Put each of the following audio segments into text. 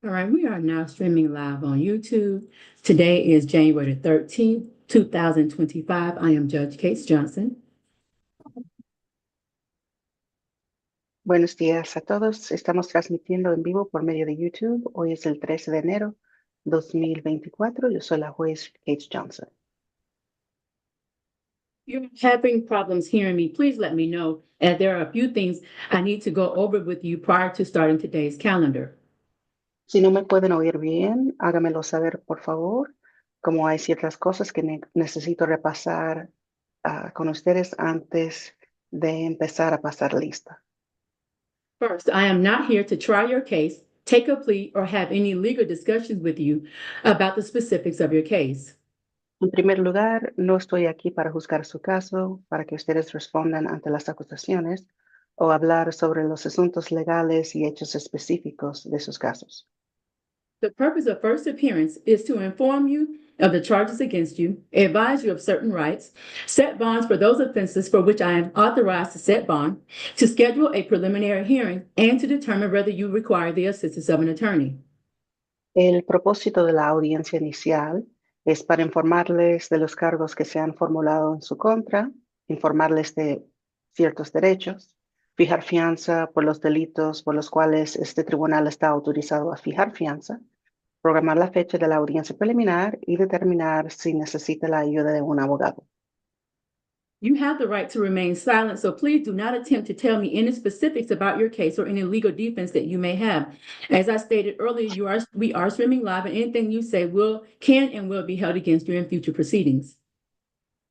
All right, we are now streaming live on YouTube. Today is January 13th, 2025. I am Judge Case Johnson. Buenos días a todos. Estamos transmitiendo en vivo por medio de YouTube. Hoy es el 13 de enero 2024. Yo soy la juez Kate Johnson. If you're having problems hearing me, please let me know, as there are a few things I need to go over with you prior to starting today's calendar. Si no me pueden oír bien, hágamelo saber, por favor. Como hay ciertas cosas que necesito repasar con ustedes antes de empezar a pasar lista. First, I am not here to try your case, take a plea, or have any legal discussions with you about the specifics of your case. En primer lugar, no estoy aquí para juzgar su caso, para que ustedes respondan ante las acusaciones o hablar sobre los asuntos legales y hechos específicos de sus casos. The purpose of first appearance is to inform you of the charges against you, advise you of certain rights, set bonds for those offenses for which I am authorized to set bond, to schedule a preliminary hearing, and to determine whether you require the assistance of an attorney. El propósito de la audiencia inicial es para informarles de los cargos que se han formulado en su contra, informarles de ciertos derechos, fijar fianza por los delitos por los cuales este tribunal está autorizado a fijar fianza, programar la fecha de la audiencia preliminar y determinar si necesita la ayuda de un abogado. You have the right to remain silent, so please do not attempt to tell me any specifics about your case or any legal defense that you may have. As I stated earlier, we are streaming live, and anything you say can and will be held against you in future proceedings.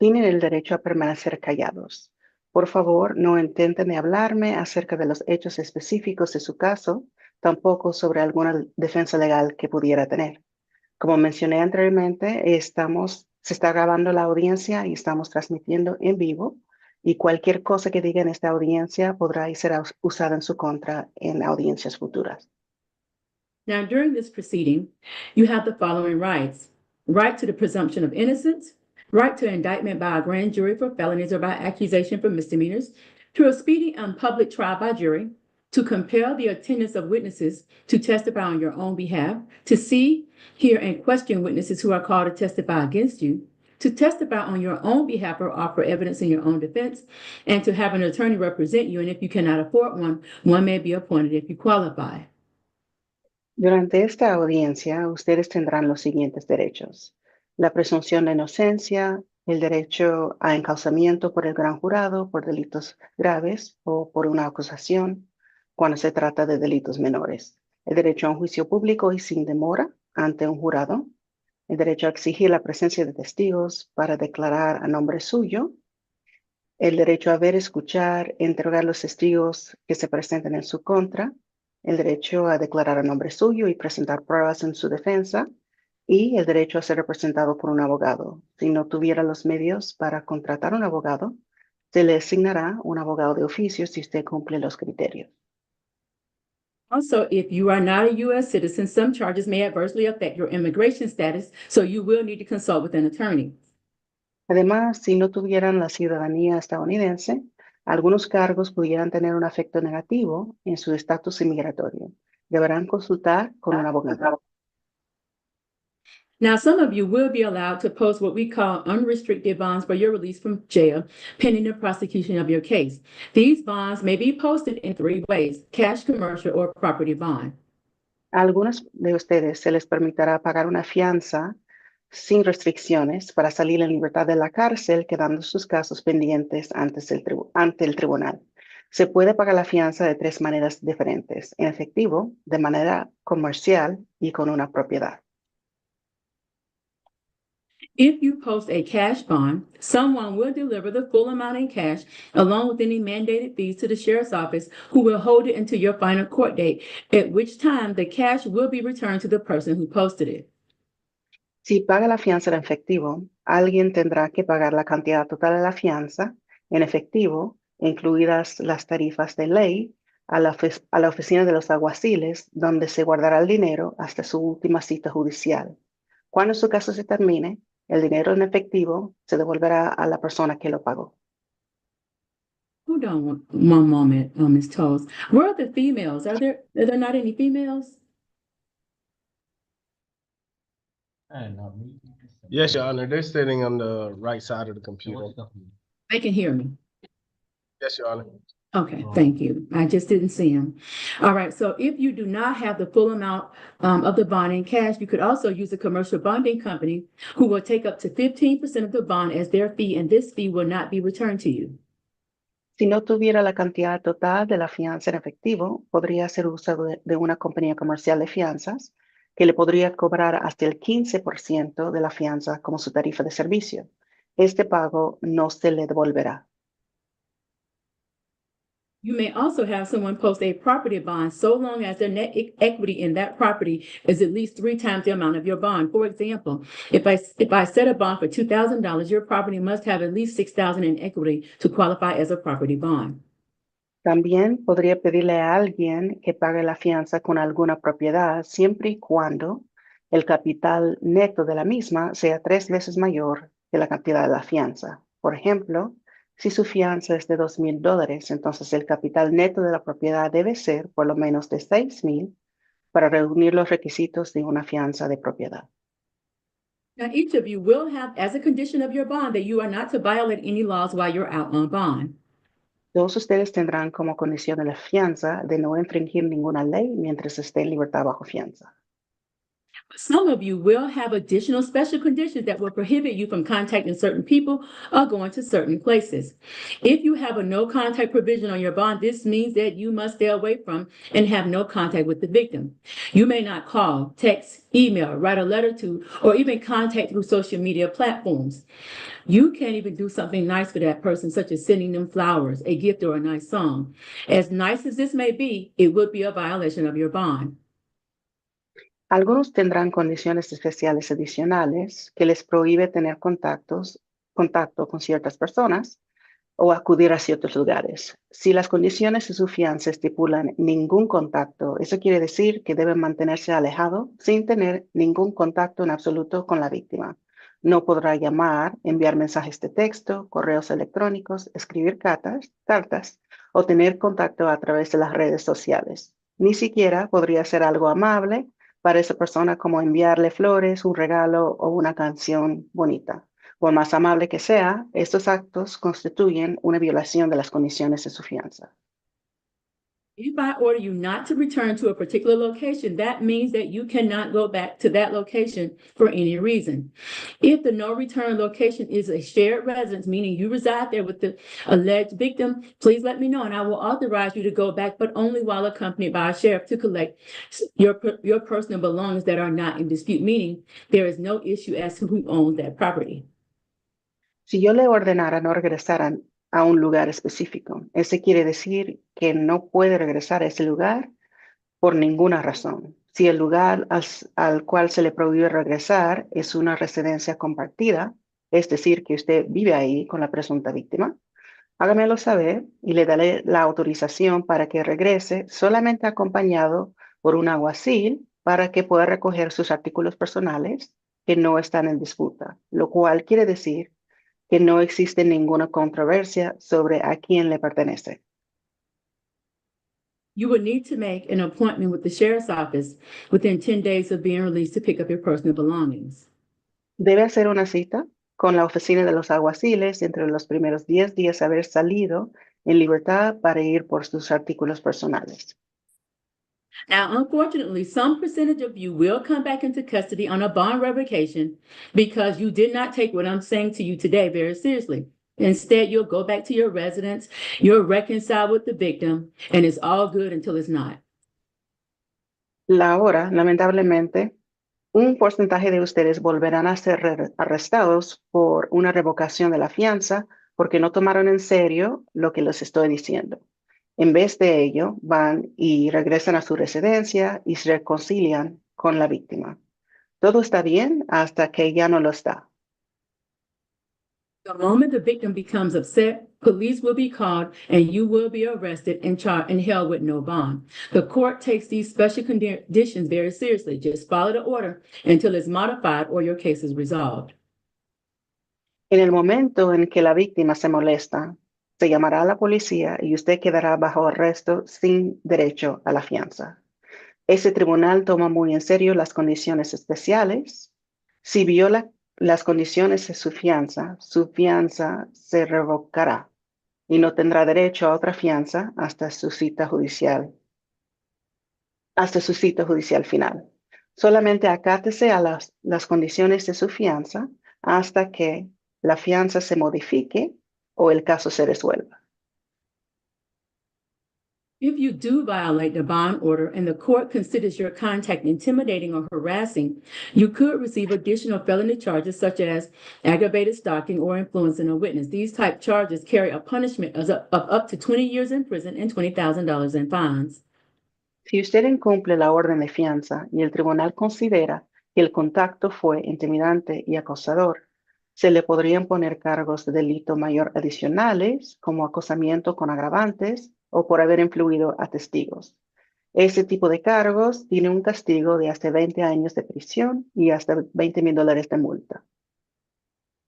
Tienen el derecho a permanecer callados. Por favor, no intenten hablarme acerca de los hechos específicos de su caso, tampoco sobre alguna defensa legal que pudiera tener. Como mencioné anteriormente, se está grabando la audiencia y estamos transmitiendo en vivo, y cualquier cosa que diga en esta audiencia podrá ser usada en su contra en audiencias futuras. Now, during this proceeding, you have the following rights: right to the presumption of innocence, right to indictment by a grand jury for felonies or by accusation for misdemeanors, to a speedy and public trial by jury, to compel the attendance of witnesses to testify on your own behalf, to see, hear, and question witnesses who are called to testify against you, to testify on your own behalf or offer evidence in your own defense, and to have an attorney represent you. And if you cannot afford one, one may be appointed if you qualify. Durante esta audiencia, ustedes tendrán los siguientes derechos: la presunción de inocencia, el derecho a encauzamiento por el gran jurado por delitos graves o por una acusación cuando se trata de delitos menores, el derecho a un juicio público y sin demora ante un jurado, el derecho a exigir la presencia de testigos para declarar a nombre suyo, el derecho a ver, escuchar, interrogar los testigos que se presenten en su contra, el derecho a declarar a nombre suyo y presentar pruebas en su defensa, y el derecho a ser representado por un abogado. Si no tuviera los medios para contratar un abogado, se le asignará un abogado de oficio si usted cumple los criterios. Also, if you are not a U.S. citizen, some charges may adversely affect your immigration status, so you will need to consult with an attorney. Además, si no tuvieran la ciudadanía estadounidense, algunos cargos pudieran tener un efecto negativo en su estatus inmigratorio. Deberán consultar con un abogado. Now, some of you will be allowed to post what we call unrestricted bonds for your release from jail, pending the prosecution of your case. These bonds may be posted in three ways: cash, commercial, or property bond. A algunos de ustedes se les permitirá pagar una fianza sin restricciones para salir en libertad de la cárcel, quedando sus casos pendientes ante el tribunal. Se puede pagar la fianza de tres maneras diferentes: en efectivo, de manera comercial y con una propiedad. If you post a cash bond, someone will deliver the full amount in cash along with any mandated fees to the sheriff's office, who will hold it until your final court date, at which time the cash will be returned to the person who posted it. Si paga la fianza en efectivo, alguien tendrá que pagar la cantidad total de la fianza en efectivo, incluidas las tarifas de ley, a la oficina de los alguaciles, donde se guardará el dinero hasta su última cita judicial. Cuando su caso se termine, el dinero en efectivo se devolverá a la persona que lo pagó. Hold on one moment, Ms. Toles. Where are the females? Are there not any females? Yes, Your Honor. They're sitting on the right side of the computer. They can hear me. Yes, Your Honor. Okay, thank you. I just didn't see him. All right, so if you do not have the full amount of the bond in cash, you could also use a commercial bonding company who will take up to 15% of the bond as their fee, and this fee will not be returned to you. Si no tuviera la cantidad total de la fianza en efectivo, podría hacer uso de una compañía comercial de fianzas que le podría cobrar hasta el 15% de la fianza como su tarifa de servicio. Este pago no se le devolverá. You may also have someone post a property bond so long as their net equity in that property is at least 3 times the amount of your bond. For example, if I set a bond for $2,000, your property must have at least $6,000 in equity to qualify as a property bond. También podría pedirle a alguien que pague la fianza con alguna propiedad siempre y cuando el capital neto de la misma sea 3 veces mayor que la cantidad de la fianza. Por ejemplo, si su fianza es de $2,000, entonces el capital neto de la propiedad debe ser por lo menos de $6,000 para reunir los requisitos de una fianza de propiedad. Now, each of you will have as a condition of your bond that you are not to violate any laws while you're out on bond. Todos ustedes tendrán como condición de la fianza de no infringir ninguna ley mientras esté en libertad bajo fianza. Some of you will have additional special conditions that will prohibit you from contacting certain people or going to certain places. If you have a no contact provision on your bond, this means that you must stay away from and have no contact with the victim. You may not call, text, email, write a letter to, or even contact through social media platforms. You can't even do something nice for that person, such as sending them flowers, a gift, or a nice song. As nice as this may be, it would be a violation of your bond. Algunos tendrán condiciones especiales adicionales que les prohíbe tener contacto con ciertas personas o acudir a ciertos lugares. Si las condiciones de su fianza estipulan ningún contacto, eso quiere decir que deben mantenerse alejado sin tener ningún contacto en absoluto con la víctima. No podrá llamar, enviar mensajes de texto, correos electrónicos, escribir cartas o tener contacto a través de las redes sociales. Ni siquiera podría ser algo amable para esa persona como enviarle flores, un regalo o una canción bonita. Por más amable que sea, estos actos constituyen una violación de las condiciones de su fianza. If I order you not to return to a particular location, that means that you cannot go back to that location for any reason. If the no return location is a shared residence, meaning you reside there with the alleged victim, please let me know and I will authorize you to go back, but only while accompanied by a sheriff to collect your personal belongings that are not in dispute, meaning there is no issue as to who owns that property. Si yo le ordenara no regresar a un lugar específico, eso quiere decir que no puede regresar a ese lugar por ninguna razón. Si el lugar al cual se le prohíbe regresar es una residencia compartida, es decir, que usted vive ahí con la presunta víctima, hágamelo saber y le daré la autorización para que regrese solamente acompañado por un alguacil para que pueda recoger sus artículos personales que no están en disputa, lo cual quiere decir que no existe ninguna controversia sobre a quién le pertenece. You will need to make an appointment with the sheriff's office within 10 days of being released to pick up your personal belongings. Debe hacer una cita con la oficina de los alguaciles entre los primeros 10 días de haber salido en libertad para ir por sus artículos personales. Now, unfortunately, some percentage of you will come back into custody on a bond revocation because you did not take what I'm saying to you today very seriously. Instead, you'll go back to your residence, you'll reconcile with the victim, and it's all good until it's not. Ahora, lamentablemente, un porcentaje de ustedes volverán a ser arrestados por una revocación de la fianza porque no tomaron en serio lo que les estoy diciendo. En vez de ello, van y regresan a su residencia y se reconcilian con la víctima. Todo está bien hasta que ya no lo está. The moment the victim becomes upset, police will be called and you will be arrested and charged and held with no bond. The court takes these special conditions very seriously. Just follow the order until it's modified or your case is resolved. En el momento en que la víctima se molesta, se llamará a la policía y usted quedará bajo arresto sin derecho a la fianza. Ese tribunal toma muy en serio las condiciones especiales. Si viola las condiciones de su fianza se revocará y no tendrá derecho a otra fianza hasta su cita judicial final. Solamente acátese a las condiciones de su fianza hasta que la fianza se modifique o el caso se resuelva. If you do violate the bond order and the court considers your contact intimidating or harassing, you could receive additional felony charges such as aggravated stalking or influencing a witness. These type charges carry a punishment of up to 20 years in prison and $20,000 in fines. Si usted incumple la orden de fianza y el tribunal considera que el contacto fue intimidante y acosador, se le podrían poner cargos de delito mayor adicionales, como acosamiento con agravantes o por haber influido a testigos. Ese tipo de cargos tiene un castigo de hasta 20 años de prisión y hasta $20,000 de multa.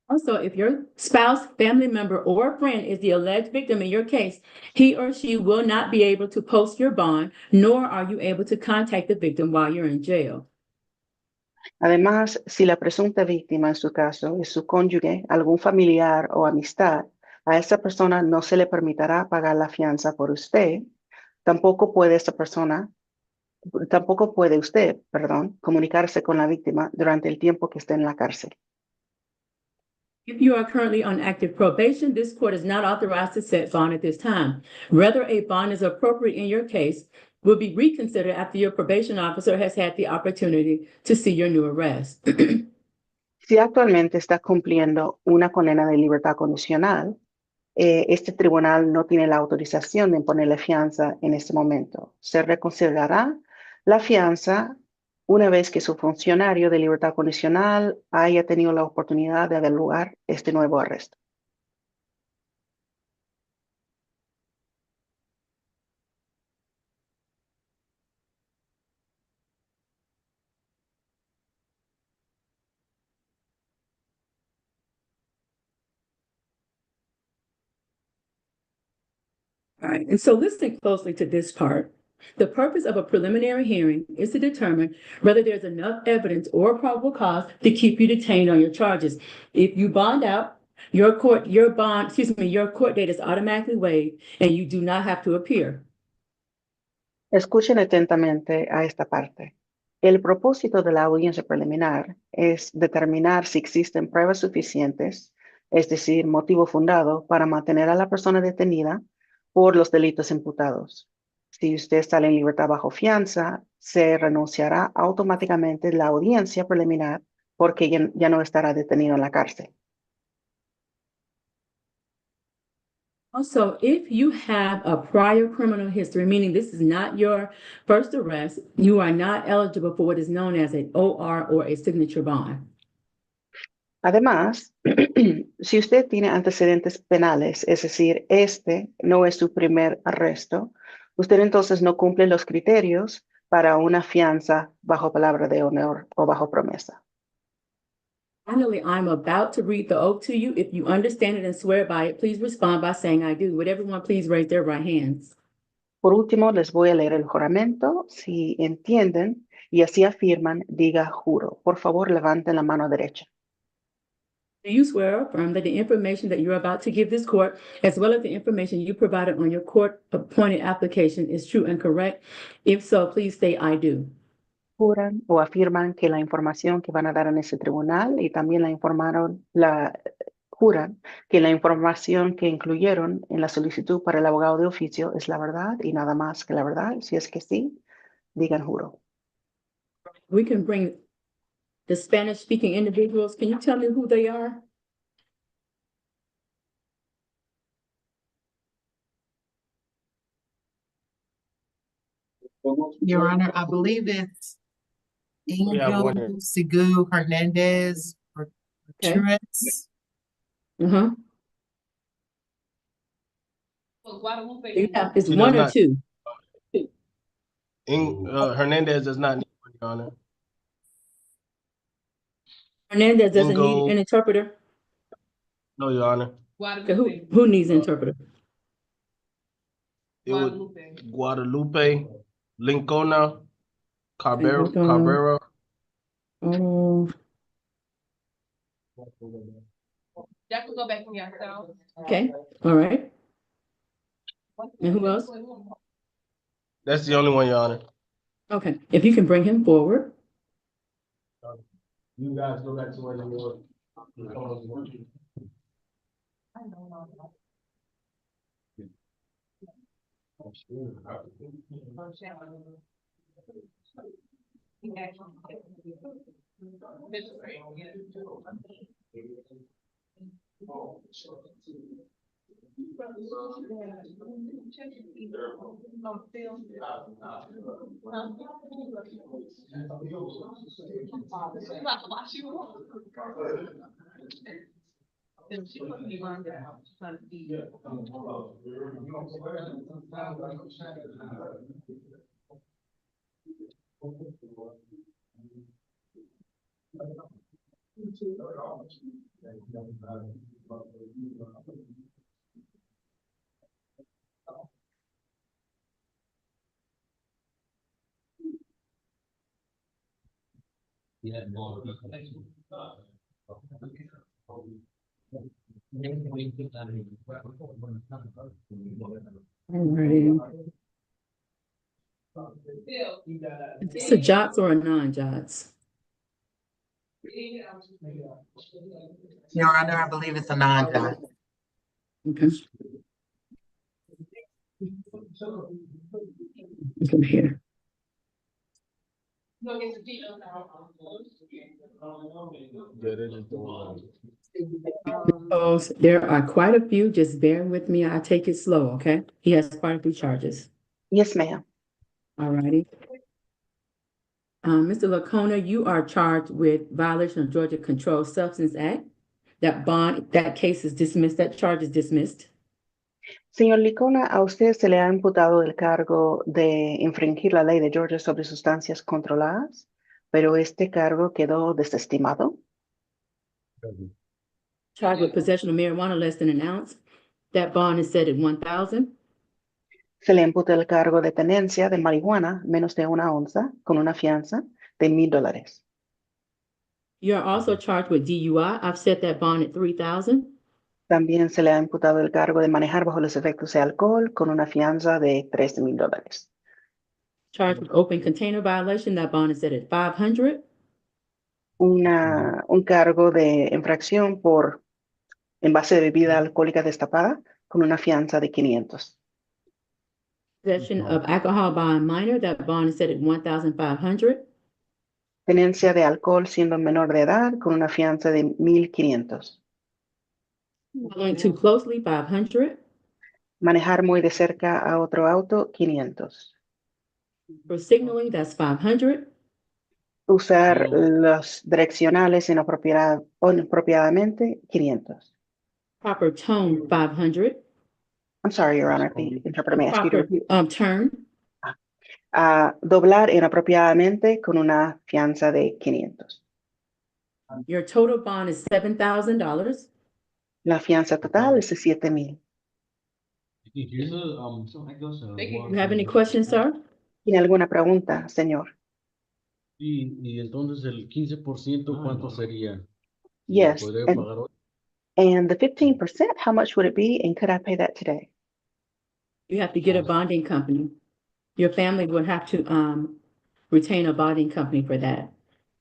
Also, if your spouse, family member, or friend is the alleged victim in your case, he or she will not be able to post your bond, nor are you able to contact the victim while you're in jail. Además, si la presunta víctima en su caso es su cónyuge, algún familiar o amistad, a esa persona no se le permitirá pagar la fianza por usted. Tampoco puede usted, comunicarse con la víctima durante el tiempo que esté en la cárcel. If you are currently on active probation, this court is not authorized to set bond at this time. Whether a bond is appropriate in your case will be reconsidered after your probation officer has had the opportunity to see your new arrest. Si actualmente está cumpliendo una condena de libertad condicional, este tribunal no tiene la autorización de imponerle fianza en este momento. Se reconsiderará la fianza una vez que su funcionario de libertad condicional haya tenido la oportunidad de evaluar este nuevo arresto. All right, and so listening closely to this part, the purpose of a preliminary hearing is to determine whether there's enough evidence or probable cause to keep you detained on your charges. If you bond out, your court date is automatically waived and you do not have to appear. Escuchen atentamente a esta parte. El propósito de la audiencia preliminar es determinar si existen pruebas suficientes, es decir, motivo fundado para mantener a la persona detenida por los delitos imputados. Si usted sale en libertad bajo fianza, se renunciará automáticamente la audiencia preliminar porque ya no estará detenido en la cárcel. Also, if you have a prior criminal history, meaning this is not your first arrest, you are not eligible for what is known as an OR or a signature bond. Además, si usted tiene antecedentes penales, es decir, este no es su primer arresto, usted entonces no cumple los criterios para una fianza bajo palabra de honor o bajo promesa. Finally, I'm about to read the oath to you. If you understand it and swear by it, please respond by saying I do. Would everyone please raise their right hands? Por último, les voy a leer el juramento. Si entienden y así afirman, diga juro. Por favor, levanten la mano derecha. Do you swear or affirm that the information that you're about to give this court, as well as the information you provided on your court-appointed application, is true and correct? If so, please say I do. Juran o afirman que la información que van a dar en ese tribunal y también juran que la información que incluyeron en la solicitud para el abogado de oficio es la verdad y nada más que la verdad. Si es que sí, digan juro. We can bring the Spanish-speaking individuals. Can you tell me who they are? Your Honor, I believe it's have one Angel Sigu Hernandez or Okay. Truex. Uh-huh. You have, it's She one does or not. two. Hernandez does not need one, Your Honor. Hernandez doesn't need Ingo. an interpreter. No, Your Honor. Okay, who needs an interpreter? It would Guadalupe, Lincona, Okay, hold on. Cabrera. Oh, Y'all can go back in yourself. Okay, all right. And who else? That's the only one, Your Honor. Okay, if you can bring him forward. You guys go back to where you were. Alrighty. Is this a JOTS or a non-JOTS? Your Honor, I believe it's a non-dot. Okay. Come here. Yeah, they just don't. Oh, there are quite a few. Just bear with me. I take it slow, okay? He has quite a few charges. Yes, ma'am. Alrighty. Mr. Lacona, you are charged with violation of Georgia Controlled Substance Act. That case is dismissed. That charge is dismissed. Señor Licona, a usted se le ha imputado el cargo de infringir la ley de Georgia sobre sustancias controladas, pero este cargo quedó desestimado. Charged with possession of marijuana less than an ounce. That bond is set at $1,000. Se le imputa el cargo de tenencia de marihuana menos de 1 onza con una fianza de $1,000. You are also charged with DUI. I've set that bond at $3,000. También se le ha imputado el cargo de manejar bajo los efectos de alcohol con una fianza de $3,000. Charged with open container violation. That bond is set at $500. Un cargo de infracción por envase de bebida alcohólica destapada con una fianza de $500. Possession of alcohol by a minor. That bond is set at $1,500. Tenencia de alcohol siendo menor de edad con una fianza de $1,500. Going too closely, $500. Manejar muy de cerca a otro auto, $500. For signaling, that's $500. Usar los direccionales inapropiadamente, $500. Proper tone, $500. I'm sorry, Your Honor, the interpreter may ask you to Proper repeat. turn, Doblar inapropiadamente con una fianza de $500. your total bond is $7,000. La fianza total es de $7,000. You have any questions, sir? ¿Tiene alguna pregunta, señor? Y entonces el 15%, ¿cuánto sería? Yes. ¿Podría And, pagar hoy? and the 15%, how much would it be? And could I pay that today? You have to get a bonding company. Your family would have to retain a bonding company for that.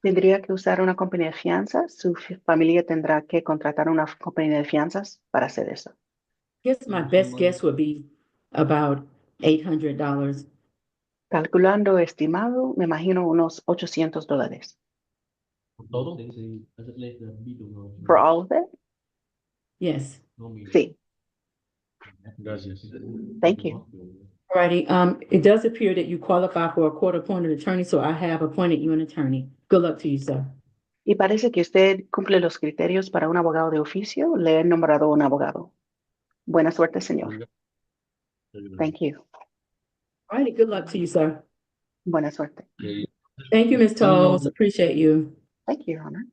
Tendría que usar una compañía de fianzas. Su familia tendrá que contratar una compañía de fianzas para hacer eso. I guess my best guess would be about $800. Calculando estimado, me imagino unos $800. ¿Todo? For all of it? Yes. Sí. Gracias. Thank you. Alrighty, it does appear that you qualify for a court-appointed attorney, so I have appointed you an attorney. Good luck to you, sir. Y parece que usted cumple los criterios para un abogado de oficio. Le he nombrado un abogado. Buena suerte, señor. Thank you. Alrighty, good luck to you, sir. Buena suerte. Thank you, Ms. Tolles. Appreciate you. Thank you, Your Honor.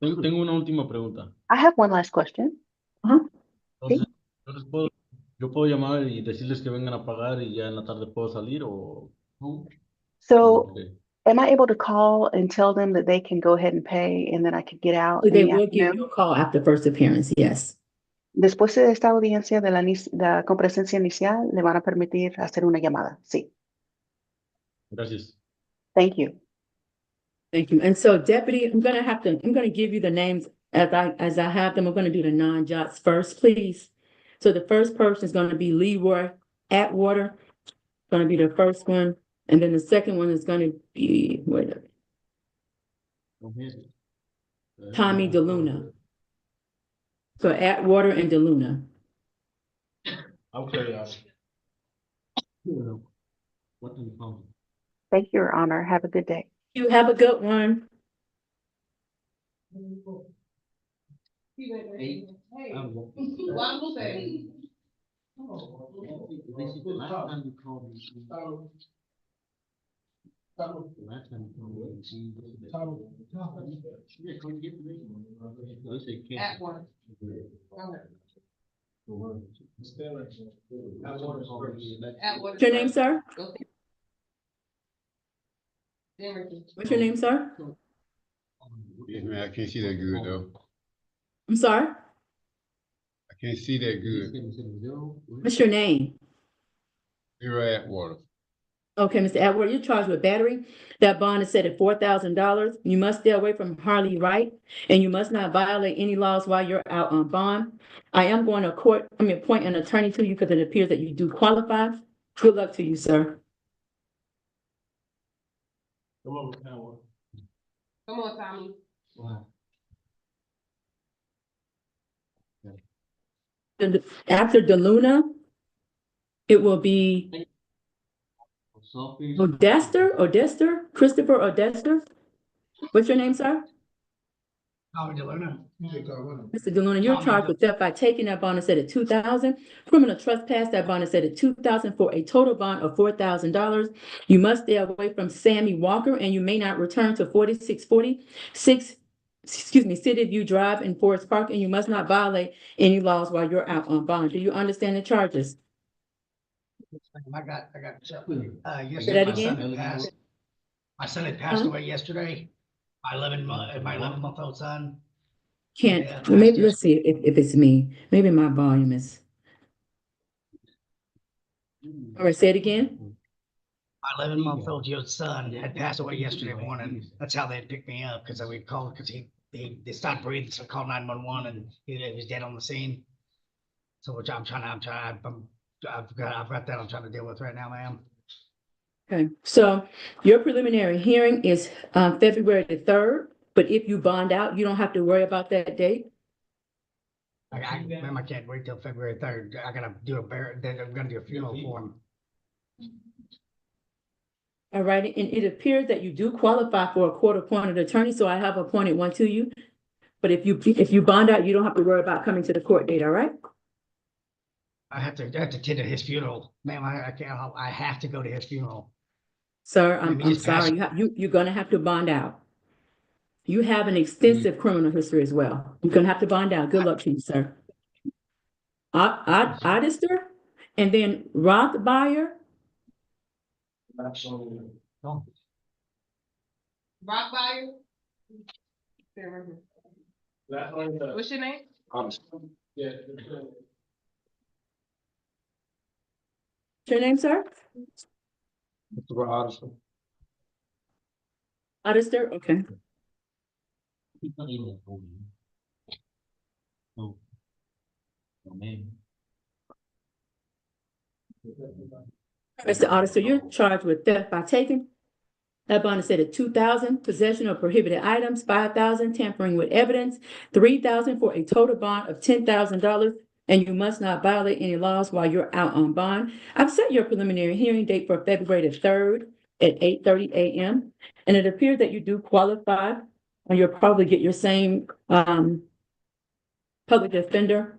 Tengo una última pregunta. I have one last question. Entonces, yo puedo llamar y decirles que vengan a pagar y ya en la tarde puedo salir o... So, Ok. Am I able to call and tell them that they can go ahead and pay and then I could get out in They the will give you afternoon? a call after first appearance, yes. Después de esta audiencia de la comparecencia inicial, le van a permitir hacer una llamada. Sí. Gracias. Thank you. Thank you. And so deputy, I'm gonna give you the names as I have them. I'm gonna do the non-jots first, please. So the first person is gonna be Leroy Atwater, gonna be the first one. And then the second one is gonna be, Tommy DeLuna. So Atwater and DeLuna. Okay, What do you call Thank you, Your Honor. Have a good day. You have a good one. Hey, why am I saying? Basically, last time you called me. Last time you called me. Yeah, come get me. They say can't. At one. At what? What's your name, sir? What's your name, sir? Yes, man, I can't see that good though. I'm sorry? I can't see that good. What's your name? Leroy Atwater. Okay, Mr. Atwater, you're charged with battery. That bond is set at $4,000. You must stay away from Harley Wright, and you must not violate any laws while you're out on bond. I am going to appoint an attorney to you because it appears that you do qualify. Good luck to you, sir. come on, Howard. Come on, Tommy. And after DeLuna, it will be Odester, Christopher Odester. What's your name, sir? Tommy DeLuna. Mr. DeLuna, you're charged with theft by taking that bond set at $2,000. Criminal trespass, that bond is set at $2,000 for a total bond of $4,000. You must stay away from Sammy Walker, and you may not return to 4646, City View Drive in Forest Park, and you must not violate any laws while you're out on bond. Do you understand the charges? I got, Say yesterday, that again? My son had passed Huh? away yesterday. My 11-month-old son. Can't, Yeah, maybe, let's see if it's me. Maybe my volume is. All right, say it again. My 11-month-old son had passed away yesterday morning. That's how they picked me up, because we called, because they stopped breathing, so I called 911 and he was dead on the scene. So which I've got that I'm trying to deal with right now, ma'am. Okay, so your preliminary hearing is February the 3rd, but if you bond out, you don't have to worry about that date. Ma'am, I can't wait till February 3rd. I gotta do I'm gonna do a funeral for him. All right, and it appears that you do qualify for a court-appointed attorney, so I have appointed one to you. But if you bond out, you don't have to worry about coming to the court date, all right? I have to attend to his funeral, ma'am. I can't. I have to go to his funeral. Sir, Let me I'm just pass sorry, you're gonna have to bond out. You have an extensive criminal history as well. You're gonna have to bond out. Good luck to you, sir. Odester, and then Rothbuyer. Rock Buyer. What's your name? Yeah. What's your name, sir? Odester, okay. Mr. Odester, you're charged with theft by taking. That bond is set at $2,000, possession of prohibited items, $5,000, tampering with evidence, $3,000 for a total bond of $10,000. And you must not violate any laws while you're out on bond. I've set your preliminary hearing date for February the 3rd at 8:30 a.m. And it appears that you do qualify, and you'll probably get your same public defender.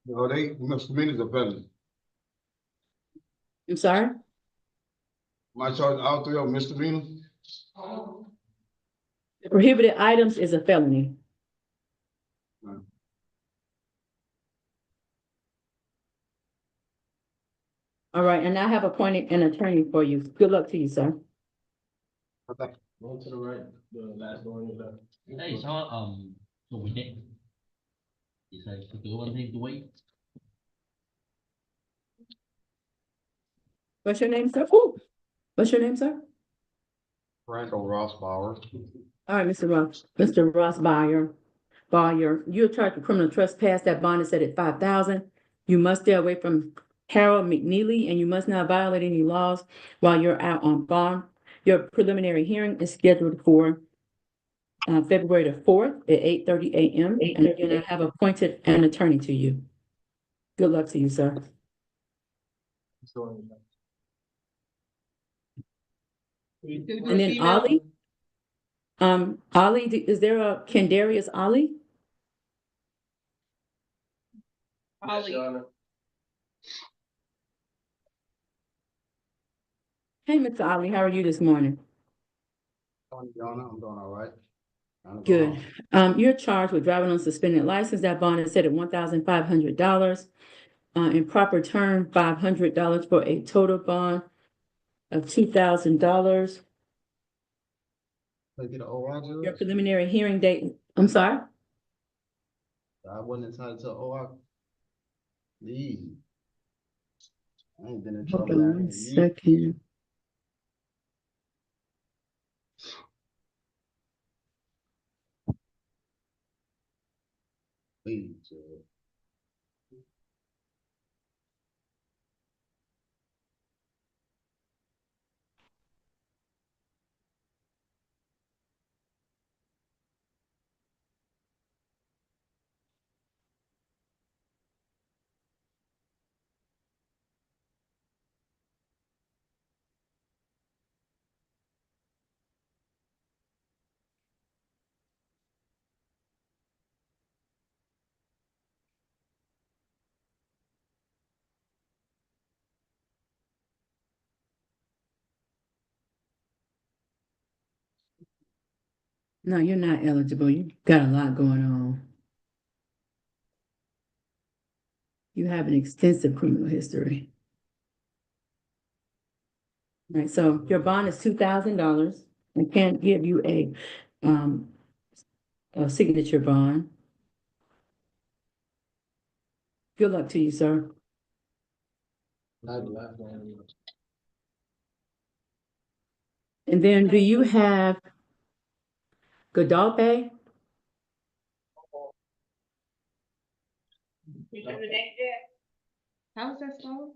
No, they misdemeanors are felony. I'm sorry? My charge, all three of them misdemeanors? The prohibited items is a felony. All right, and I have appointed an attorney for you. Good luck to you, sir. One to the right, the last one is left. Hey, so we did. Is that the one thing to wait? What's your name, sir? Ooh, what's your name, sir? Randall Rossbauer. All right, Mr. Ross Byer, you're charged with criminal trespass. That bond is set at 5,000. You must stay away from Harold McNeely, and you must not violate any laws while you're out on bond. Your preliminary hearing is scheduled for February the 4th at 8:30 a.m. And again, I have appointed an attorney to you. Good luck to you, sir. And then Ollie, is there a Kendarius Ollie? Ollie. Hey, Mr. Ollie, how are you this morning? I'm doing all right. Good. You're charged with driving on suspended license. That bond is set at $1,500. In proper term, $500 for a total bond of $2,000. Get an OR Your judge? preliminary hearing date, I'm sorry? I wasn't entitled to OR. Leave. I ain't been in Hold trouble. on I one ain't leave. second. Leave, judge. No, you're not eligible. You got a lot going on. You have an extensive criminal history. All right, so your bond is $2,000. I can't give you a signature bond. Good luck to you, sir. Not the last one. And then do you have Godalpe? How's that spelled?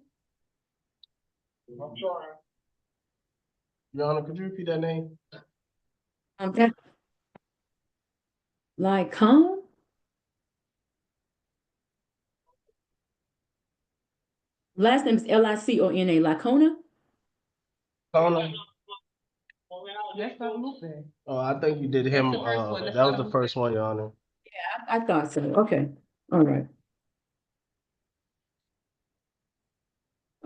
Your Honor, could you repeat that name? That Lycone? Last name is Licona, Lycona? Connor? That's not Lupe. Oh, I think you did him, That's the first one. That's that was not the Lupe. first one, Your Honor. I thought so. Okay. All right.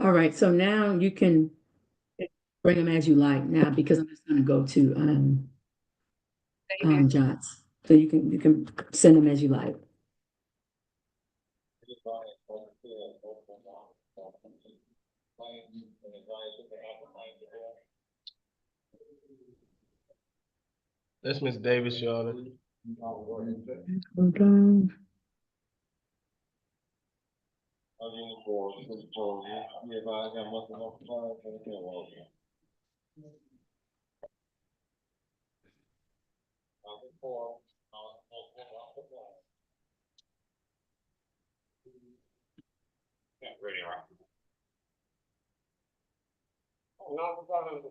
All right. So now you can bring them as you like now because I'm just going to go to Jots. So you can send them as you like. That's Miss Davis, Your Honor. Hold on.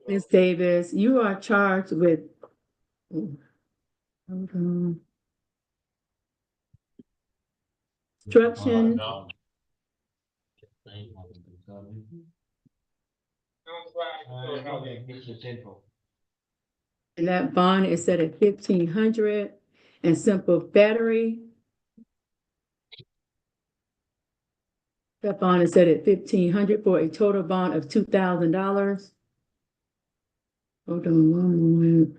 Ms. Davis, you are charged with hold on. Obstruction. And that bond is set at 1,500 and simple battery. That bond is set at 1,500 for a total bond of $2,000. Hold on one moment.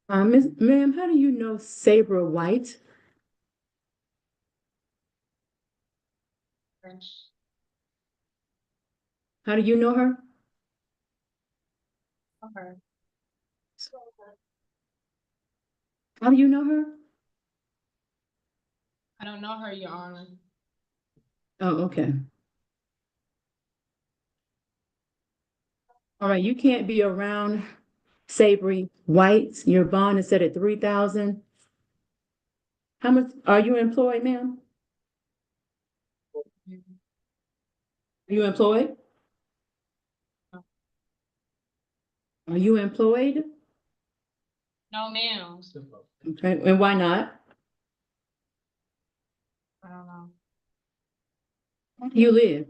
Ma'am, how do you know Sabra White? How do you know her? Okay. How do you know her? I don't know her, Your Honor. Oh, okay. All right, you can't be around Sabri White. Your bond is set at 3,000. How much are you employed, ma'am? Are you employed? Are you employed? No, ma'am. Okay, and why not? I don't know. Where do you live?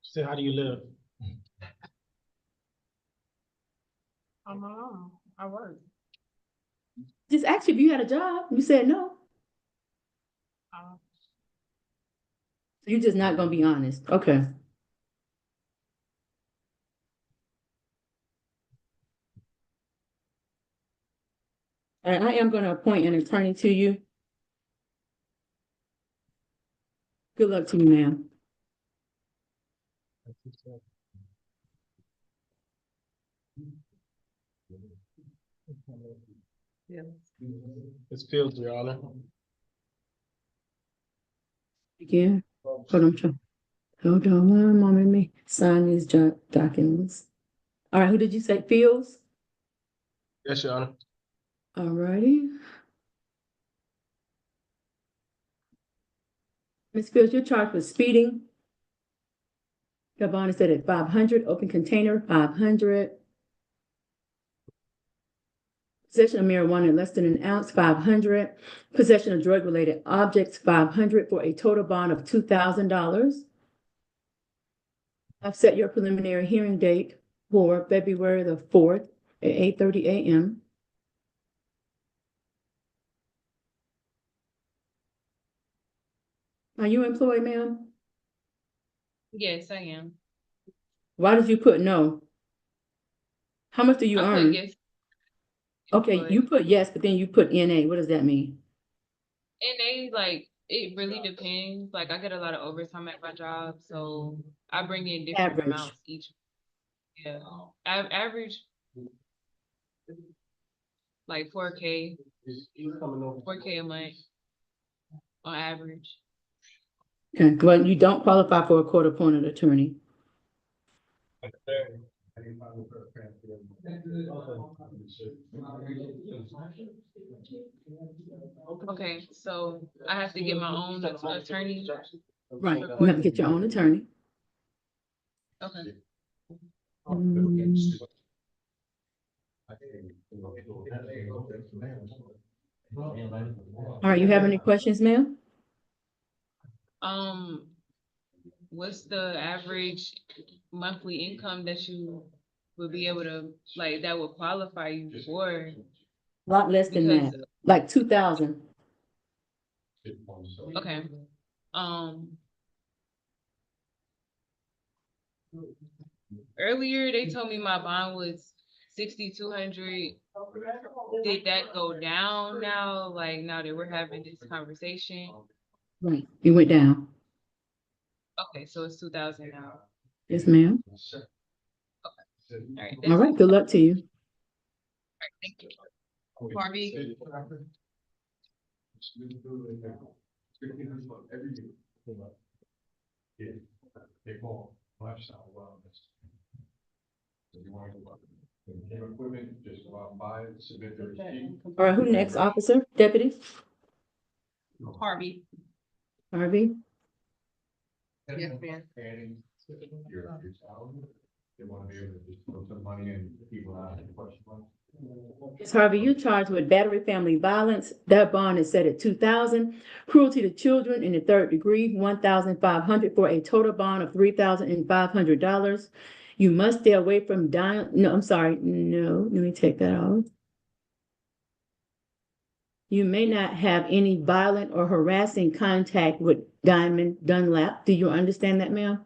So how do you live? I'm alone. I work. Just ask you if you had a job. You said no. Um, So you're just not gonna be honest. Okay. And I am gonna appoint an attorney to you. Good luck to you, ma'am. It's Fields, Your Honor. Again, hold on one moment, let me sign these documents. All right, who did you say? Fields? Yes, Your Honor. All righty. Ms. Fields, you're charged with speeding. Your bond is set at 500, open container, 500. Possession of marijuana less than an ounce, 500. Possession of drug-related objects, 500, for a total bond of $2,000. I've set your preliminary hearing date for February the 4th at 8:30 a.m. Are you employed, ma'am? yes, I am. Why did you put no? How much do you I put earn? yes. Okay, But you put yes, but then you put NA. What does that mean? and they like it really depends. Like I get a lot of overtime at my job, so I bring in different Average. amounts each. Yeah, average like 4K, 4K a month on average. Okay, well, you don't qualify for a court-appointed attorney. Okay, so I have to get my own attorney. Right, you have to get your own attorney. Okay. All right, you have any questions, ma'am? Um, what's the average monthly income that you would be able to like that would qualify you for? A lot less than Because that, like 2,000. okay, um, earlier they told me my bond was 6,200. Did that go down now? Like now that we're having this conversation? Right, you went down. Okay, so it's 2,000 now. Yes, ma'am. All right, All right, good luck to you. thank you. Barbie. All right, who next, officer, deputy? Harvey. Harvey? Yes, ma'am. They wanna be able to just throw some money in, people out and question marks. Ms. Harvey, you're charged with battery, family violence. That bond is set at $2,000. Cruelty to children in the third degree, $1,500 for a total bond of $3,500. You must stay away from no, I'm sorry, no, let me take that off. You may not have any violent or harassing contact with Diamond Dunlap. Do you understand that, ma'am?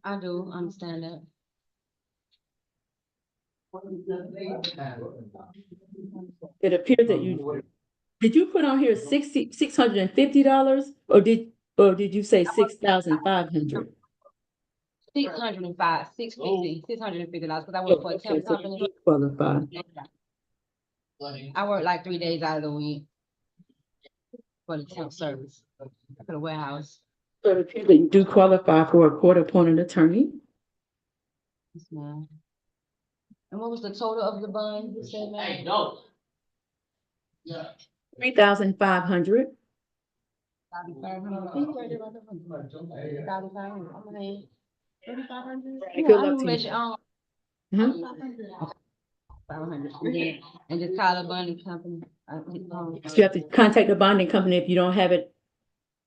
I do understand that. It appears that did you put on here $650 or did you say 6,500? 605, 650, $650, because I work for a temp company. Qualify. I work like 3 days out of the week for the temp service for the warehouse. So it appears that you do qualify for a court-appointed attorney. Yes, ma'am. And what was the total of the bond you said, ma'am? $3,500. 3,500. I think right there, right there. 3,500. I'm gonna say 3,500. Good Yeah, luck I'm to gonna you. let you. Mhm. 500. And just call a bonding company. So you have to contact the bonding company if you don't have it,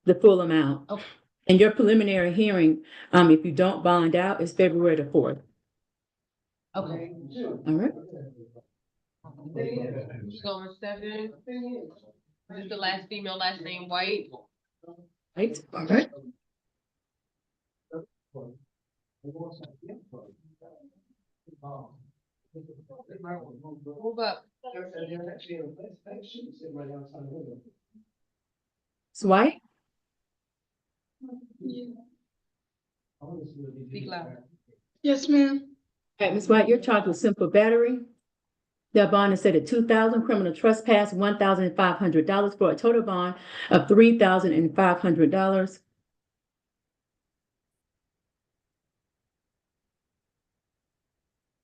the full amount. Okay. And your preliminary hearing, if you don't bond out, is February the 4th. Okay. All right. Going 7. This is the last female, last name White. Right. All right. Move up. Ms. White? Speak loud. Yes, ma'am. All right, Ms. White, you're charged with simple battery. That bond is set at $2,000, criminal trespass, $1,500 for a total bond of $3,500.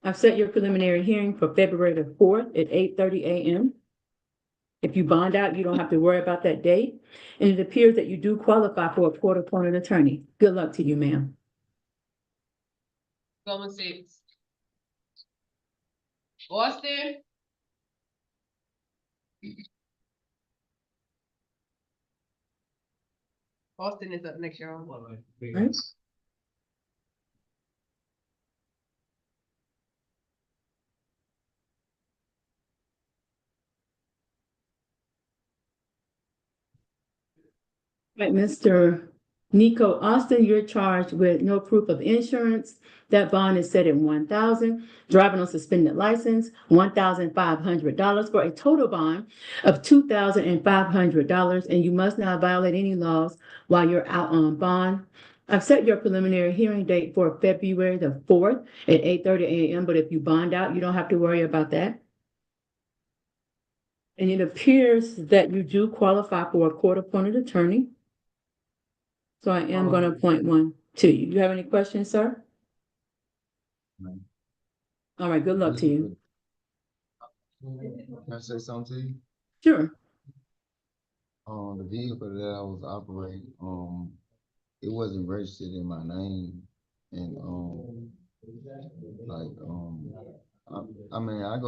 I've set your preliminary hearing for February the 4th at 8:30 a.m. If you bond out, you don't have to worry about that date. And it appears that you do qualify for a court-appointed attorney. Good luck to you, ma'am. Going 6. Austin. Austin is up next, y'all. Right. Right, Mr. Nico Austin, you're charged with no proof of insurance. That bond is set at $1,000. Driving on suspended license, $1,500 for a total bond of $2,500. And you must not violate any laws while you're out on bond. I've set your preliminary hearing date for February the 4th at 8:30 a.m. But if you bond out, you don't have to worry about that. And it appears that you do qualify for a court-appointed attorney. So I am going to appoint one to you. You have any questions, sir? No. All right, good luck to you. Can I say something to you? Sure. The vehicle that I was operating, it wasn't registered in my name, and like I mean, I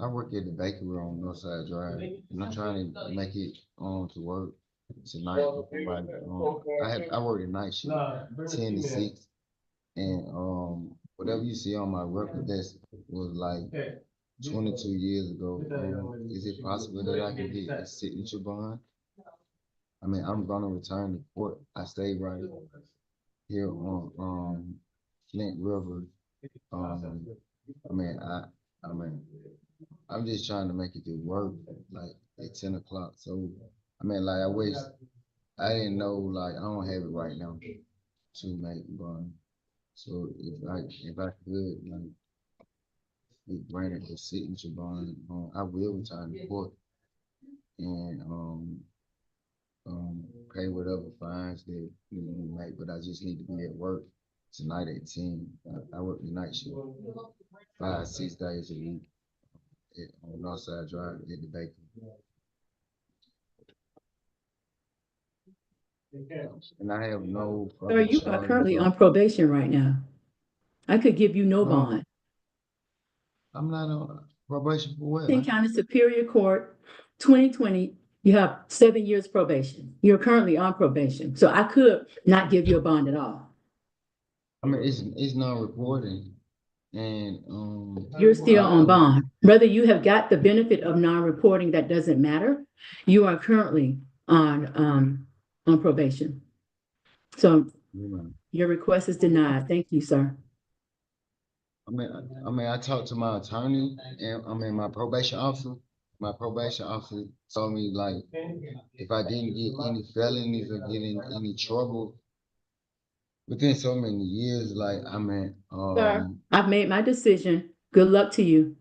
work at the bakery on Northside Drive, and I'm trying to make it to work tonight. Like, I work the night shift, 10 to 6, and whatever you see on my record, was like 22 years ago. Is it possible that I can get a signature bond? I mean, I'm gonna return to court. I stay right here on Flint River. I mean, I'm just trying to make it to work like at 10 o'clock. So, I mean, like I didn't know, like I don't have it right now to make bond. So if I could like be granted a signature bond, I will return to court and pay whatever fines that you make, but I just need to be at work tonight at 10. I work the night shift 5-6 days a week on Northside Drive at the bakery. And I have no. Sir, you are currently on probation right now. I could give you no Oh. bond. I'm not on probation for what? King County Superior Court, 2020, you have 7 years probation. You're currently on probation, so I could not give you a bond at all. I mean, it's not reporting and, You're still on bond. Whether you have got the benefit of non-reporting, that doesn't matter. You are currently on probation. So your request is denied. Thank you, sir. I talked to my attorney and my probation officer. My probation officer told me like, if I didn't get any felonies or get in any trouble within so many years, like, Sir, I've made my decision. Good luck to you.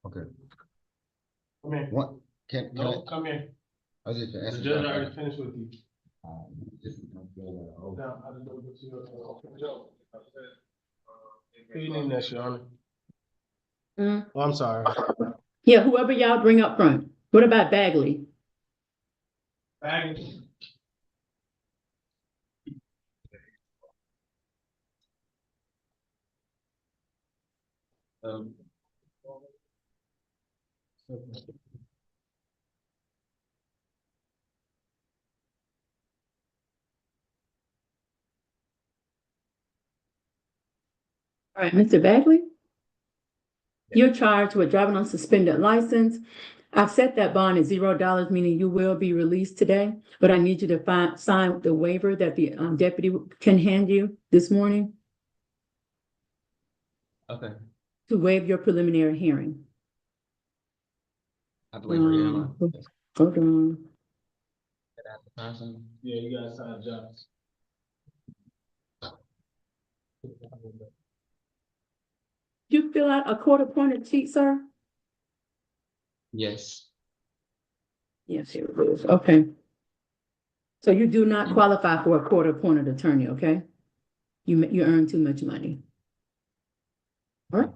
okay. Come here. What, can I? No, come here. I was just The asking. judge about already that. finished with you. Just- Now, I just know what you- Who you name that, Your Honor? Mm. Oh, I'm sorry. Yeah, whoever y'all bring up front. What about Bagley? All right, Mr. Bagley? You're charged with driving on suspended license. I've set that bond at $0, meaning you will be released today, but I need you to sign the waiver that the deputy can hand you this morning Okay. to waive your preliminary hearing. I have to wait for you. Hold on. Yeah, you gotta sign Josh. You fill out a court-appointed sheet, sir? Yes. Yes, here it is. Okay. So you do not qualify for a court-appointed attorney, okay? You earn too much money. All right,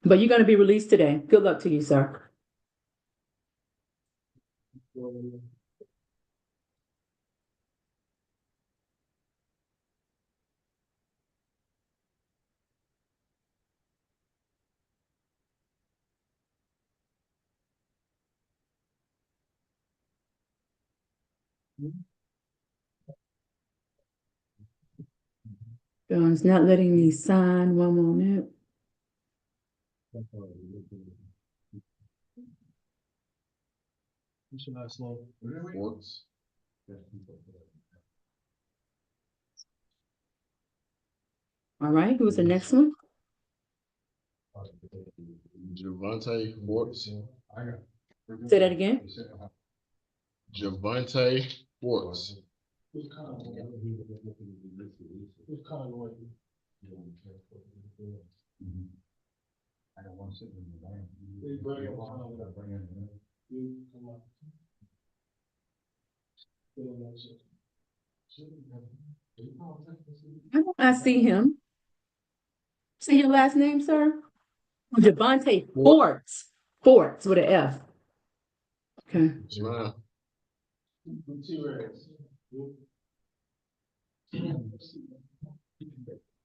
but you're gonna be released today. Good luck to you, sir. It's not letting me sign. One moment. What's your last name? What's- All right, who's the next one? Javante Forts. Say that again. Javante Forts. Who's Conway? Who's Conway? Hey, Brady, you come up. I see him. Say your last name, sir? Javante Forts. Forts with an F. Okay. Smile.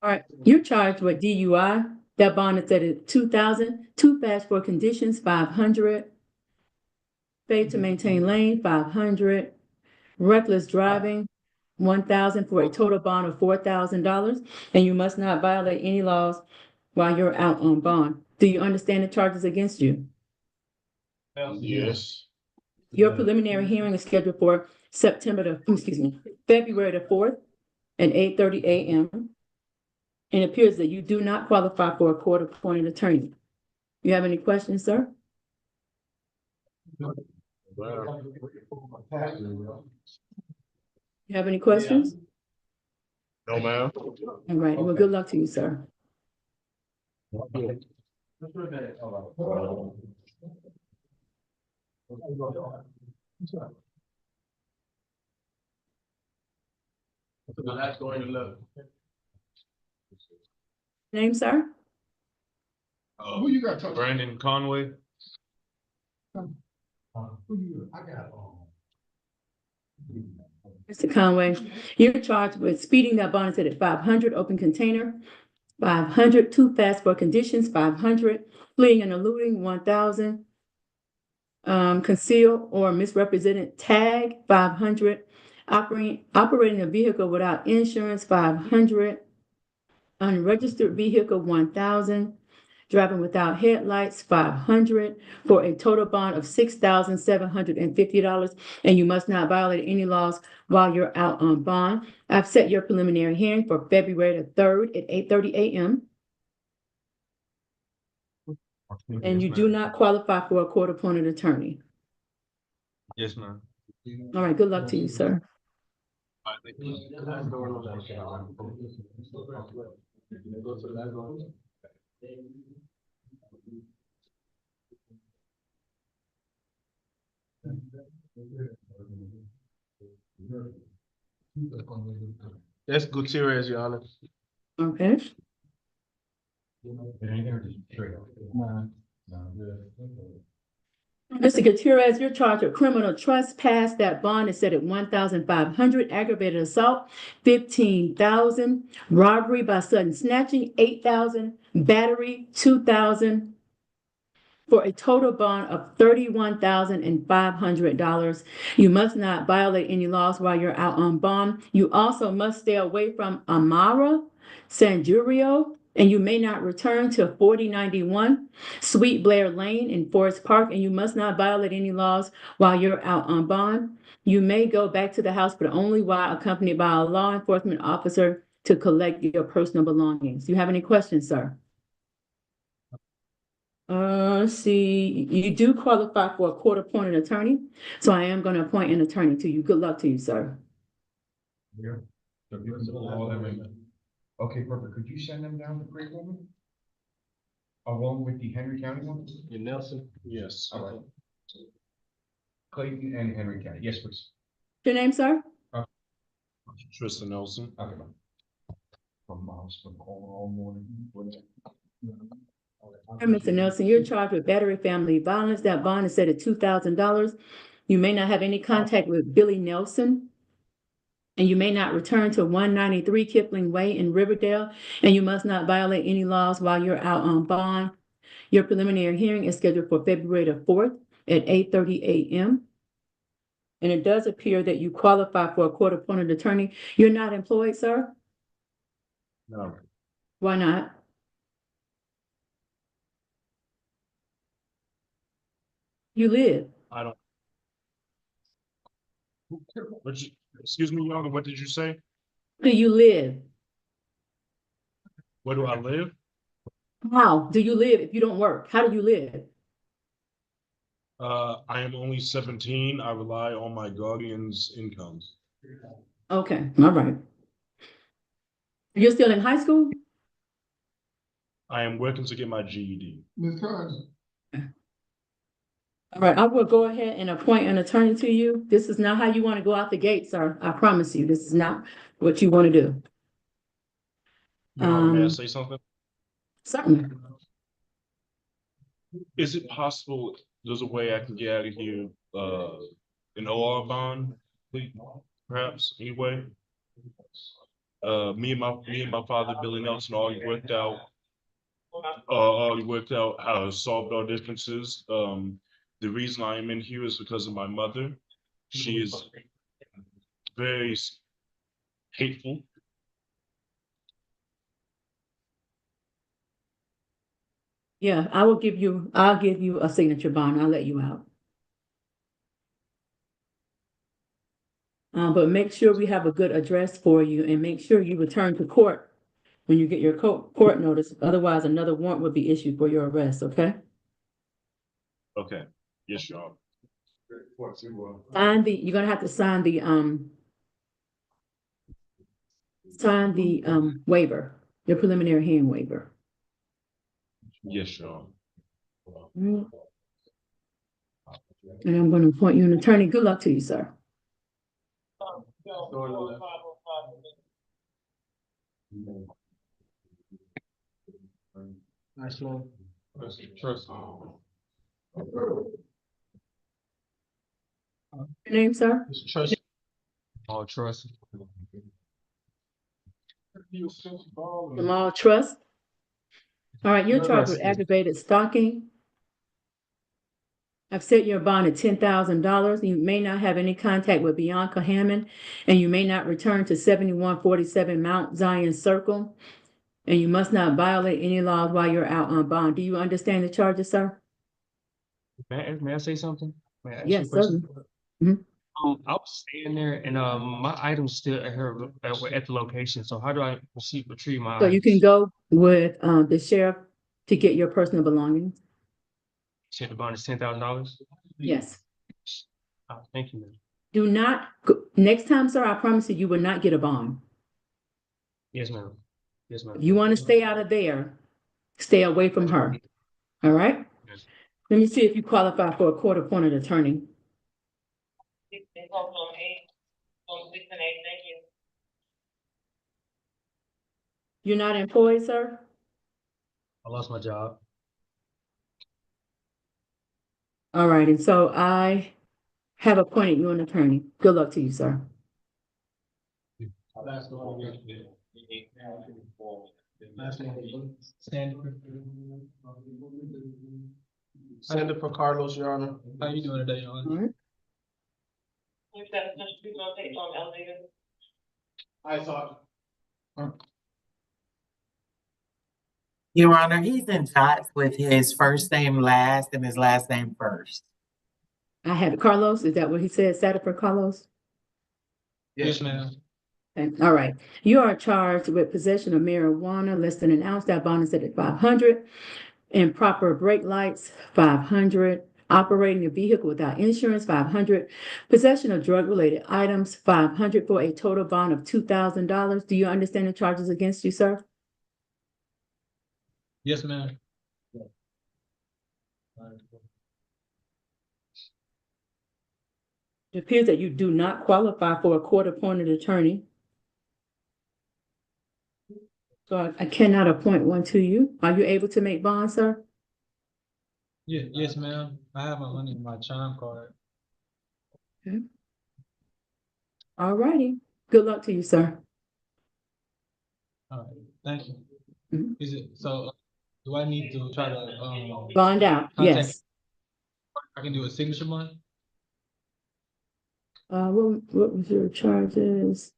All right, you're charged with DUI. That bond is set at $2,000. Too fast for conditions, $500. Failure to maintain lane, $500. Reckless driving, $1,000 for a total bond of $4,000. And you must not violate any laws while you're out on bond. Do you understand the charges against you? Yes. Your preliminary hearing is scheduled for February the 4th at 8:30 a.m. And it appears that you do not qualify for a court-appointed attorney. You have any questions, sir? You have any questions? No, ma'am. All right, well, good luck to you, sir. That's going to look. Name, sir? Who you got? Brandon Conway. Mr. Conway, you're charged with speeding. That bond is set at $500, open container. 500. Too fast for conditions, 500. Fleeing and eluding, 1,000. Conceal or misrepresented tag, 500. Operating a vehicle without insurance, 500. Unregistered vehicle, 1,000. Driving without headlights, 500, for a total bond of $6,750. And you must not violate any laws while you're out on bond. I've set your preliminary hearing for February the 3rd at 8:30 a.m. And you do not qualify for a court-appointed attorney. Yes, ma'am. All right, good luck to you, sir. That's Gutierrez, Your Honor. Okay. Mr. Gutierrez, you're charged with criminal trespass. That bond is set at 1,500. Aggravated assault, 15,000. Robbery by sudden snatching, 8,000. Battery, 2,000. For a total bond of $31,500. You must not violate any laws while you're out on bond. You also must stay away from Amara, San Jurio, and you may not return to 4091 Sweet Blair Lane in Forest Park, and you must not violate any laws while you're out on bond. You may go back to the house, but only while accompanied by a law enforcement officer to collect your personal belongings. Do you have any questions, sir? Let's see, you do qualify for a court-appointed attorney, so I am going to appoint an attorney to you. Good luck to you, sir. Okay, perfect. Could you send them down to Great Woman? Along with the Henry County one? Your Nelson? Yes. All right. Clayton and Henry County. Yes, please. Your name, sir? Tristan Nelson. Okay, ma'am. From Miles, from all morning. Mr. Nelson, you're charged with battery family violence. That bond is set at $2,000. You may not have any contact with Billy Nelson. And you may not return to 193 Kipling Way in Riverdale. And you must not violate any laws while you're out on bond. Your preliminary hearing is scheduled for February the 4th at 8:30 a.m. And it does appear that you qualify for a court-appointed attorney. You're not employed, sir? No. Why not? You live. I don't. Excuse me, Your Honor, what did you say? Do you live? Where do I live? How do you live if you don't work? How do you live? I am only 17. I rely on my guardian's income. Okay, all right. You're still in high school? I am working to get my GED. Ms. Carter. All right, I will go ahead and appoint an attorney to you. This is not how you want to go out the gate, sir. I promise you, this is not what you want to do. Your Honor, may I say something? Certainly. Is it possible there's a way I can get out of here, an OR bond, please, perhaps, anyway? Me and my father, Billy Nelson, already worked out how to solve our differences. The reason I am in here is because of my mother. She is very hateful. Yeah, I'll give you a signature bond. I'll let you out. But make sure we have a good address for you and make sure you return to court when you get your court notice. Otherwise, another warrant will be issued for your arrest, okay? Okay, yes, Your Honor. You're gonna have to sign the waiver, the preliminary hearing waiver. Yes, Your Honor. And I'm gonna appoint you an attorney. Good luck to you, sir. Nice one. Trust. Your name, sir? Trust. All trust. Jamal Trust. All right, you're No, charged with that's- aggravated stalking. I've set your bond at $10,000. You may not have any contact with Bianca Hammond, and you may not return to 7147 Mount Zion Circle. And you must not violate any laws while you're out on bond. Do you understand the charges, sir? May I say something? May I ask you a Yes, question? certainly. Mhm. I was staying there and my items still at her at the location. So how do I retrieve my So you can items? go with the sheriff to get your personal belongings. Said the bond is $10,000. Yes. Thank you, ma'am. Do not, next time, sir, I promise you will not get a bond. Yes, ma'am. Yes, ma'am. If you want to stay out of there, stay away from her. All right? Yes. Let me see if you qualify for a court-appointed attorney. You're not employed, sir? I lost my job. All right, and so I have appointed you an attorney. Good luck to you, sir. Last one. Last one. Stand for Carlos, Your Honor. How you doing today, Your Honor? All right. I thought. Your Honor, he's in dots with his first name last and his last name first. I have Carlos. Is that what he said? Satterford Carlos? Yes, ma'am. Okay. All right. You are charged with possession of marijuana less than an ounce. That bond is set at 500. Improper brake lights, 500. Operating a vehicle without insurance, 500. Possession of drug-related items, 500, for a total bond of $2,000. Do you understand the charges against you, sir? Yes, ma'am. It appears that you do not qualify for a court-appointed attorney. So I cannot appoint one to you. Are you able to make bond, sir? Yes, ma'am. I have my money in my chime card. All righty. Good luck to you, sir. All right, thank you. Mhm. Is it, so do I need to try to, Bond out, contact- yes. I can do a signature bond? What was your charges?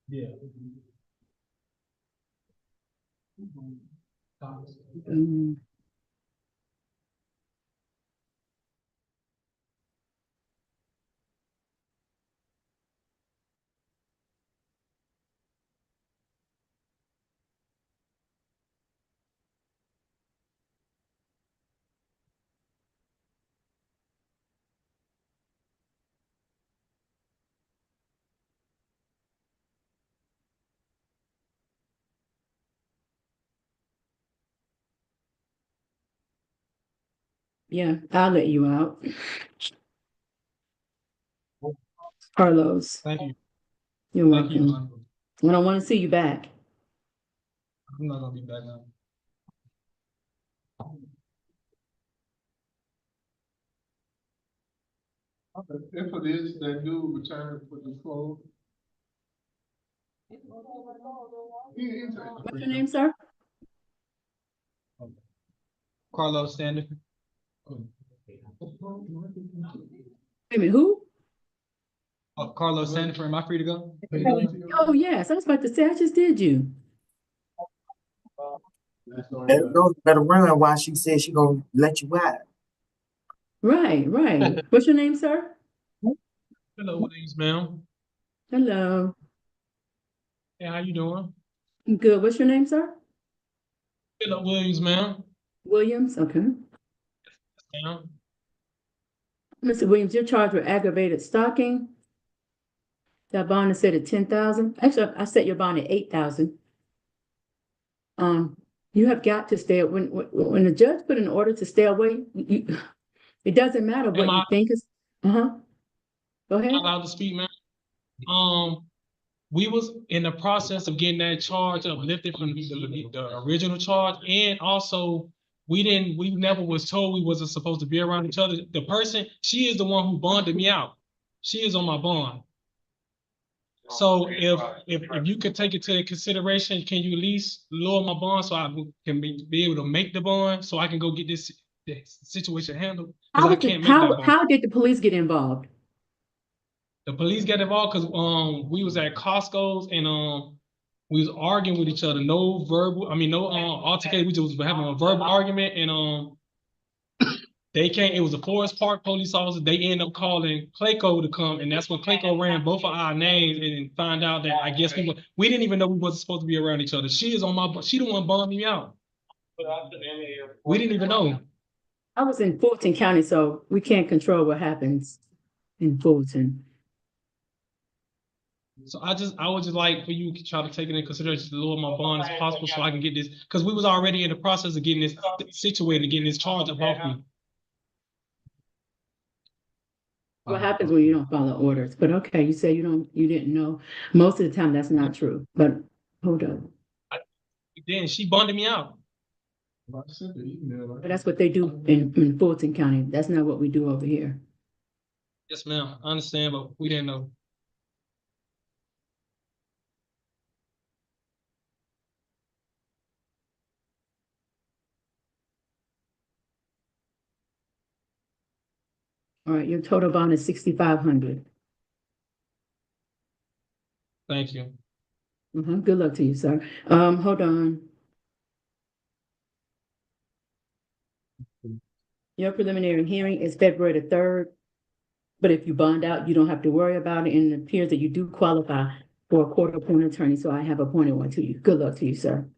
Yeah. Mm, yeah, I'll let you out. Carlos, Thank you. you're Thank you, Your welcome. Honor. I don't want to see you back. I'm not gonna be back now. If it is, that dude return for the clothes. What's your name, sir? Carlos Standard. Wait a minute, who? Carlos Sanford, am I free to go? Oh, yes, I was about to say, I just did you. Better run while she says she gonna let you out. Right, right. What's your name, sir? Hello, Williams, ma'am. Hello. Hey, how you doing? Good. What's your name, sir? Hello, Williams, ma'am. Williams, okay. Ma'am. Mr. Williams, you're charged with aggravated stalking. That bond is set at 10,000. Actually, I set your bond at 8,000. You have got to stay, when the judge put an order to stay away, it doesn't matter what you think is, Go ahead. Allowed to speak, man. We was in the process of getting that charge uplifted from the original charge, and also we never was told we wasn't supposed to be around each other. The person, she is the one who bonded me out. She is on my bond. So if you could take it to consideration, can you at least lower my bond so I can be able to make the bond so I can go get this situation handled? Because I can't make that bond. How did the police get involved? The police got involved because we was at Costco's and we was arguing with each other. No verbal, no altercation. We just was having a verbal argument and they came. It was a Forest Park police officer. They ended up calling Clayco to come, and that's when Clayco ran both of our names and found out that I guess we didn't even know we wasn't supposed to be around each other. She is on my. She the one bonding me out. We didn't even know. I was in Fulton County, so we can't control what happens in Fulton. So I would just like for you to try to take it into consideration to lower my bond as possible so I can get this, because we was already in the process of getting this situated, getting this charge up off me. What happens when you don't follow orders? But okay, you say you didn't know. Most of the time that's not true, but hold on. Then she bonded me out. But that's what they do in Fulton County. That's not what we do over here. Yes, ma'am. I understand, but we didn't know. All right, your total bond is 6,500. Thank you. Good luck to you, sir. Hold on. Your preliminary hearing is February the 3rd, but if you bond out, you don't have to worry about it, and it appears that you do qualify for a court-appointed attorney, so I have appointed one to you. Good luck to you, sir.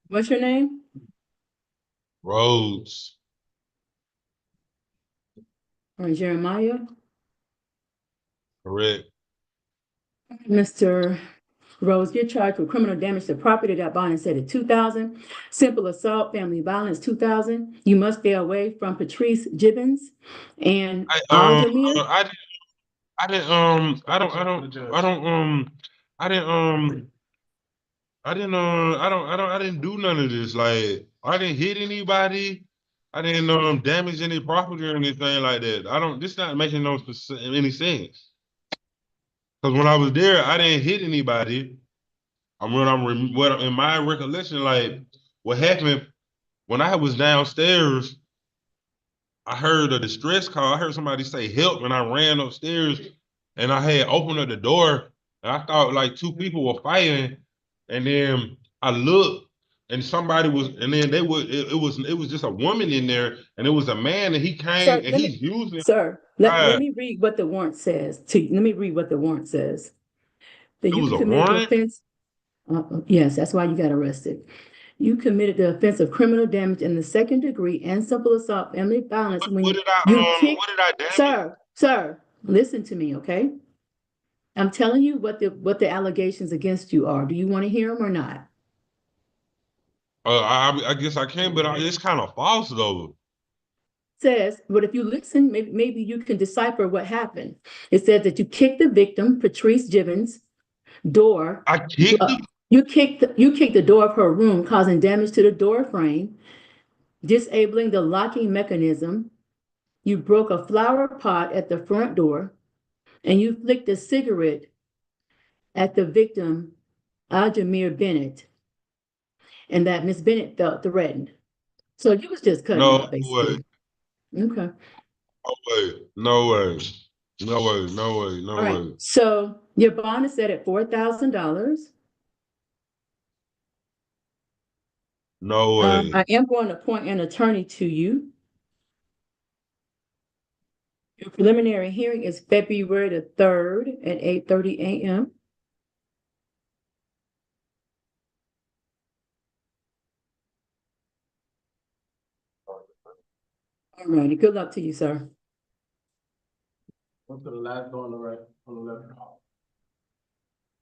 What's your name? Rhodes. Or Jeremiah? Correct. Mr. Rose, you're charged with criminal damage to property. That bond is set at 2,000. Simple assault, family violence, 2,000. You must stay away from Patrice Gibbons and Aldemir. I didn't do none of this. Like, I didn't hit anybody. I didn't damage any property or anything like that. This not making any sense. Because when I was there, I didn't hit anybody. In my recollection, like, what happened when I was downstairs, I heard a distress call. I heard somebody say help, and I ran upstairs and I had opened up the door and I thought like two people were fighting, and then I looked and somebody was, and then it was just a woman in there, and it was a man, and he came, Sir, and he's using. Sir, let me read what the warrant says. Let me read what the warrant says. That It you was a committed the warrant? offense. Yes, that's why you got arrested. You committed the offense of criminal damage in the second degree and simple assault, family violence. When What did I damage? Sir, listen to me, okay? I'm telling you what the allegations against you are. Do you want to hear them or not? I guess I can, but it's kind of false though. Says, but if you listen, maybe you can decipher what happened. It says that you kicked the victim, Patrice Gibbons, door. I kicked him? You kicked the door of her room, causing damage to the door frame, disabling the locking mechanism. You broke a flower pot at the front door, and you flicked a cigarette at the victim, Aldemir Bennett, and that Miss Bennett felt threatened. So you was just cutting up, basically. Okay. No way. All right. So your bond is set at $4,000. No way. I am going to appoint an attorney to you. Your preliminary hearing is February the 3rd at 8:30 a.m. All righty, good luck to you, sir. Go to the last door on the right, on the left.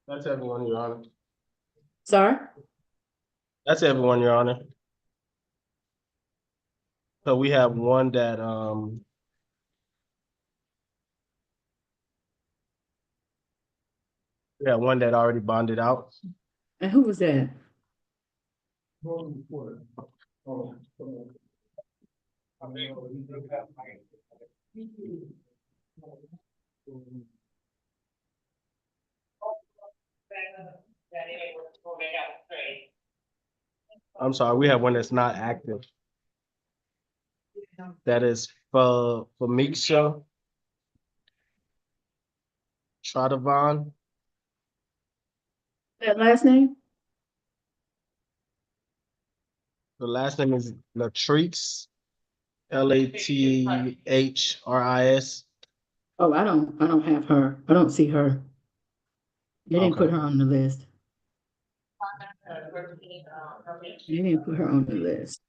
That's everyone, Your Honor. Sorry? That's everyone, Your Honor. So we have one that, we have one that already bonded out. And who was that? I'm sorry, we have one that's not active. That is for Miksha Tradavon. That last name? The last name is Latrice, Lathris. Oh, I don't have her. I don't see her. They didn't put Okay. her on the list. They didn't put her on the list.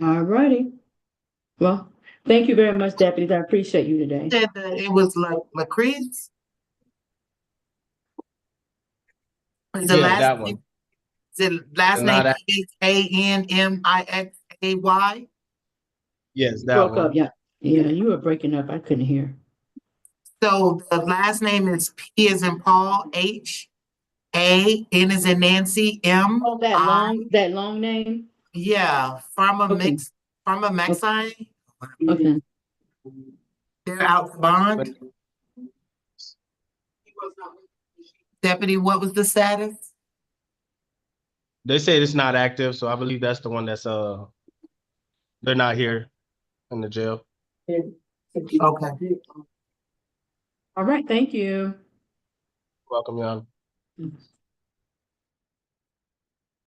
All righty. Well, thank you very much, deputies. I appreciate you today. Said that it was Lacrece? Is the Yeah, last that name, one. is the last Not name act- Anmixay? Yes, that Broke one. up, yeah. Yeah, you were breaking up. I couldn't hear. So the last name is P as in Paul, H, A, N as in Nancy, M, Oh, I. that long name? Yeah, Okay. from a Mexi. Okay. They're out to bond. Deputy, what was the status? They say it's not active, so I believe that's the one that's they're not here in the jail. Okay. All right, thank you. Welcome, Your Honor.